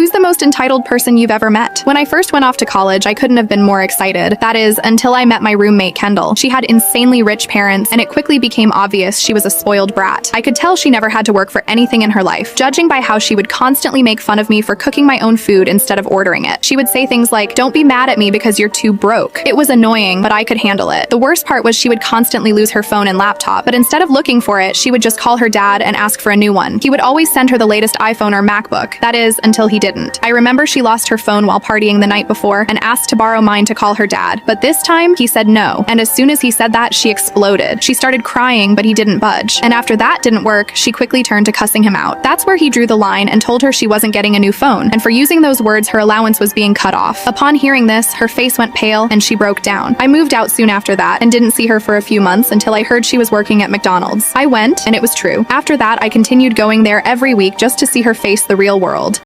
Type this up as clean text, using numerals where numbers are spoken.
Who's the most entitled person you've ever met? When I first went off to college, I couldn't have been more excited. That is, until I met my roommate Kendall. She had insanely rich parents, and it quickly became obvious she was a spoiled brat. I could tell she never had to work for anything in her life, judging by how she would constantly make fun of me for cooking my own food instead of ordering it. She would say things like, "Don't be mad at me because you're too broke." It was annoying, but I could handle it. The worst part was she would constantly lose her phone and laptop, but instead of looking for it, she would just call her dad and ask for a new one. He would always send her the latest iPhone or MacBook. That is, until he didn't. I remember she lost her phone while partying the night before and asked to borrow mine to call her dad, but this time he said no, and as soon as he said that, she exploded. She started crying, but he didn't budge, and after that didn't work, she quickly turned to cussing him out. That's where he drew the line and told her she wasn't getting a new phone, and for using those words, her allowance was being cut off. Upon hearing this, her face went pale and she broke down. I moved out soon after that and didn't see her for a few months until I heard she was working at McDonald's. I went, and it was true. After that, I continued going there every week just to see her face the real world.